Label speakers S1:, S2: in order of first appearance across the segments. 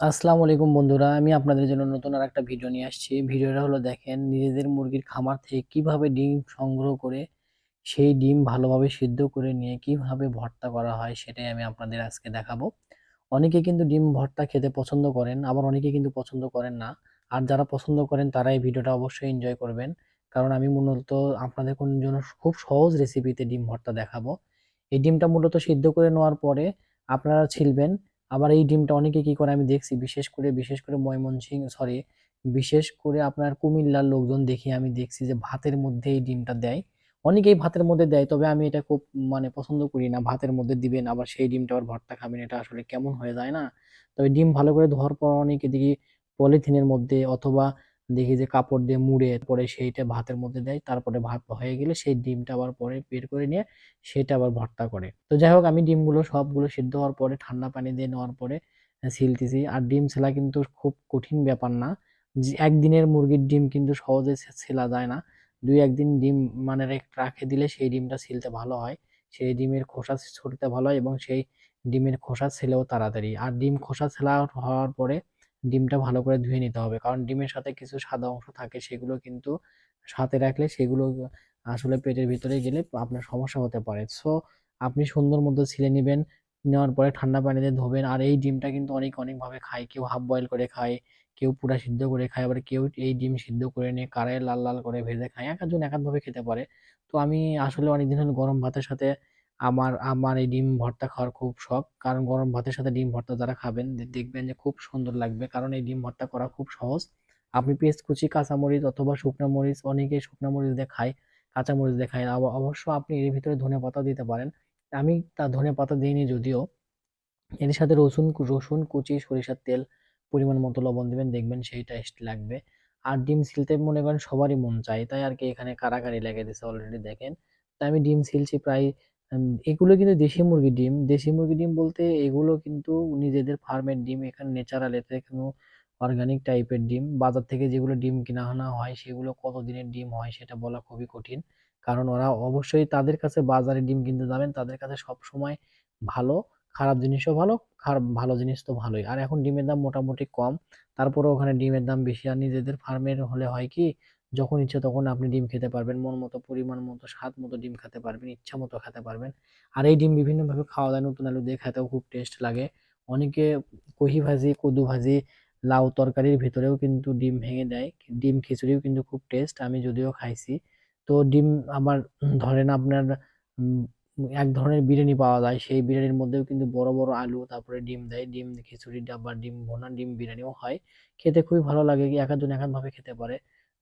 S1: আসসালামু আলাইকুম বন্ধুরা, আমি আপনাদের জন্য নতুন আরেকটা ভিডিও নিয়ে আসছি। ভিডিওটা হলো দেখেন নিজেদের মুরগির খামার থেকে কিভাবে ডিম সংগ্রহ করে সেই ডিম ভালোভাবে সিদ্ধ করে নিয়ে কিভাবে ভর্তা করা হয় সেটাই আমি আপনাদের আজকে দেখাবো। অনেকে কিন্তু ডিম ভর্তা খেতে পছন্দ করেন, আবার অনেকে কিন্তু পছন্দ করেন না। আর যারা পছন্দ করেন তারা এই ভিডিওটা অবশ্যই এনজয় করবেন, কারণ আমি মূলত আপনাদের কোন জন্য খুব সহজ রেসিপিতে ডিম ভর্তা দেখাবো। এই ডিমটা মূলত সিদ্ধ করে নেওয়ার পরে আপনারা ছিলবেন। আবার এই ডিমটা অনেকে কি করে আমি দেখছি, বিশেষ করে বিশেষ করে আপনার কুমিল্লার লোকজন দেখি আমি দেখছি যে ভাতের মধ্যে এই ডিমটা দেয়। অনেকেই ভাতের মধ্যে দেয়, তবে আমি এটা খুব পছন্দ করি না। ভাতের মধ্যে দিবেন আবার সেই ডিমটা আবার ভর্তা খাবেন, এটা আসলে কেমন হয়ে যায় না? তবে ডিম ভালো করে ধোয়ার পর অনেকে দেখি পলিথিনের মধ্যে অথবা দেখি যে কাপড় দিয়ে মুড়ে পরে সেইটা ভাতের মধ্যে দেয়, তারপরে ভাত হয়ে গেলে সেই ডিমটা আবার পরে বের করে নিয়ে সেটা আবার ভর্তা করে। তো যাই হোক, আমি ডিমগুলো সবগুলো সিদ্ধ হওয়ার পরে ঠান্ডা পানি দিয়ে নেওয়ার পরে ছিলতেছি। আর ডিম ছেলা কিন্তু খুব কঠিন ব্যাপার না। একদিনের মুরগির ডিম কিন্তু সহজে ছেলা যায় না। দুই একদিন ডিম রেখে দিলে সেই ডিমটা ছিলতে ভালো হয়। সেই ডিমের খোসা ছুলতে ভালো হয় এবং সেই ডিমের খোসা ছেলেও তাড়াতাড়ি। আর ডিম খোসা ছেলা হওয়ার পরে ডিমটা ভালো করে ধুয়ে নিতে হবে, কারণ ডিমের সাথে কিছু সাদা অংশ থাকে, সেগুলো কিন্তু সাথে রাখলে সেগুলো আসলে পেটের ভিতরে গেলে আপনার সমস্যা হতে পারে। সো আপনি সুন্দর মতো ছিলে নিবেন। নেওয়ার পরে ঠান্ডা পানিতে ধোবেন। আর এই ডিমটা কিন্তু অনেক ভাবে খায়। কেউ হাফ বয়েল করে খায়, কেউ পুরা সিদ্ধ করে খায়, আবার কেউ এই ডিম সিদ্ধ করে নিয়ে কড়াইয়ে লাল লাল করে ভেজে খায়। এক একজন এক এক ভাবে খেতে পারে। তো আমি আসলে অনেকদিন হলো গরম ভাতের সাথে আমার আমার এই ডিম ভর্তা খাওয়ার খুব শখ। কারণ গরম ভাতের সাথে ডিম ভর্তা যারা খাবেন দেখবেন যে খুব সুন্দর লাগবে, কারণ এই ডিম ভর্তা করা খুব সহজ। আপনি পেঁয়াজ কুচি, কাঁচামরিচ অথবা শুকনা মরিচ, অনেকেই শুকনা মরিচ দিয়ে খায়, কাঁচা মরিচ দিয়ে খায়। অবশ্য আপনি এর ভিতরে ধনেপাতা দিতে পারেন। আমি তা ধনেপাতা দিইনি যদিও। এর সাথে রসুন রসুন কুচি, সরিষার তেল, পরিমাণ মতো লবণ দিবেন, দেখবেন সেই টেস্ট লাগবে। আর ডিম ছিলতে মনে করেন সবারই মন চায়, তাই আর কি এখানে কারাকারি লেগে দিছে অলরেডি দেখেন। তাই আমি ডিম ছিলছি প্রায়। এগুলো কিন্তু দেশি মুরগির ডিম। দেশি মুরগির ডিম বলতে এগুলো কিন্তু নিজেদের ফার্মের ডিম, এখানে ন্যাচারাল, এতে কোনো অর্গানিক টাইপের ডিম। বাজার থেকে যেগুলো ডিম কিনা আনা হয় সেগুলো কতদিনের ডিম হয় সেটা বলা খুবই কঠিন, কারণ ওরা অবশ্যই তাদের কাছে বাজারে ডিম কিনতে যাবেন, তাদের কাছে সব সময় ভালো, খারাপ জিনিসও ভালো, খারাপ ভালো জিনিস তো ভালোই। আর এখন ডিমের দাম মোটামুটি কম, তারপরেও ওখানে ডিমের দাম বেশি। আর নিজেদের ফার্মের হলে হয় কি, যখন ইচ্ছে তখন আপনি ডিম খেতে পারবেন, মন মতো, পরিমাণ মতো, স্বাদ মতো ডিম খেতে পারবেন, ইচ্ছা মতো খেতে পারবেন। আর এই ডিম বিভিন্ন ভাবে খাওয়া যায়, নতুন আলু দিয়ে খেতেও খুব টেস্ট লাগে। অনেকে কহি ভাজি, কদু ভাজি, লাউ তরকারির ভিতরেও কিন্তু ডিম ভেঙে দেয়। ডিম খিচুড়িও কিন্তু খুব টেস্ট, আমি যদিও খাইছি। তো ডিম আবার ধরেন আপনার উম এক ধরনের বিরিয়ানি পাওয়া যায়, সেই বিরিয়ানির মধ্যেও কিন্তু বড় বড় আলু তারপরে ডিম দেয়। ডিম খিচুড়ি বা ডিম ভুনা, ডিম বিরিয়ানিও হয়। খেতে খুবই ভালো লাগে, এক একজন এক এক ভাবে খেতে পারে।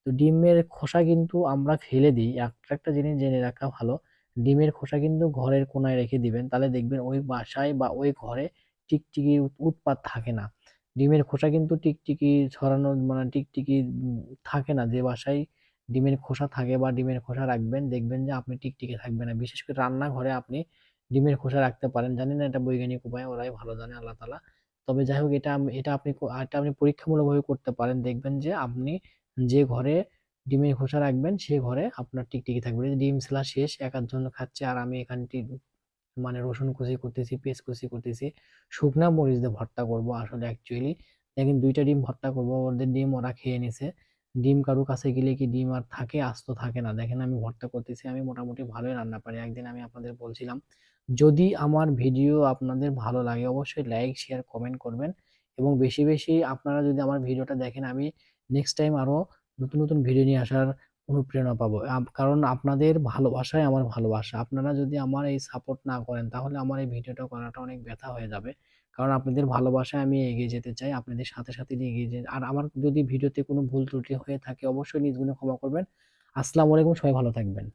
S1: তো ডিমের খোসা কিন্তু আমরা ফেলে দিই। একটা একটা জিনিস জেনে রাখা ভালো, ডিমের খোসা কিন্তু ঘরের কোনায় রেখে দিবেন, তাহলে দেখবেন ওই বাসায় বা ওই ঘরে টিকটিকির উৎপাত থাকে না। ডিমের খোসা কিন্তু টিকটিকি ছড়ানো, টিকটিকি থাকে না। যে বাসায় ডিমের খোসা থাকে বা ডিমের খোসা রাখবেন, দেখবেন যে আপনি টিকটিকি থাকবে না। বিশেষ করে রান্নাঘরে আপনি ডিমের খোসা রাখতে পারেন। জানি না এটা বৈজ্ঞানিক উপায়, ওরাই ভালো জানে, আল্লাহ তাআলা। তবে যাই হোক, এটা আপনি পরীক্ষামূলকভাবে করতে পারেন। দেখবেন যে আপনি যে ঘরে ডিমের খোসা রাখবেন সে ঘরে আপনার টিকটিকি থাকবে। এই যে ডিম ছেলা শেষ, এক আধজন খাচ্ছে আর আমি এখানে রসুন কুচি করতেছি, পেঁয়াজ কুচি করতেছি, শুকনা মরিচ দিয়ে ভর্তা করব আসলে অ্যাকচুয়ালি। দেখেন ২ টা ডিম ভর্তা করব, ওদের ডিম ওরা খেয়ে নিছে। ডিম কারো কাছে গেলে কি ডিম আর থাকে? আস্ত থাকে না। দেখেন আমি ভর্তা করতেছি, আমি মোটামুটি ভালোই রান্না পারি। একদিন আমি আপনাদের বলছিলাম। যদি আমার ভিডিও আপনাদের ভালো লাগে অবশ্যই লাইক, শেয়ার, কমেন্ট করবেন এবং বেশি আপনারা যদি আমার ভিডিওটা দেখেন, আমি নেক্সট টাইম আরো নতুন ভিডিও নিয়ে আসার অনুপ্রেরণা পাবো। কারণ আপনাদের ভালোবাসাই আমার ভালোবাসা। আপনারা যদি আমার এই সাপোর্ট না করেন তাহলে আমার এই ভিডিওটা করাটা অনেক ব্যথা হয়ে যাবে। কারণ আপনাদের ভালোবাসায় আমি এগিয়ে যেতে চাই। আপনাদের সাথে এগিয়ে আর আমার যদি ভিডিওতে কোনো ভুল ত্রুটি হয়ে থাকে অবশ্যই নিজ গুণে ক্ষমা করবেন। আসসালামু আলাইকুম, সবাই ভালো থাকবেন।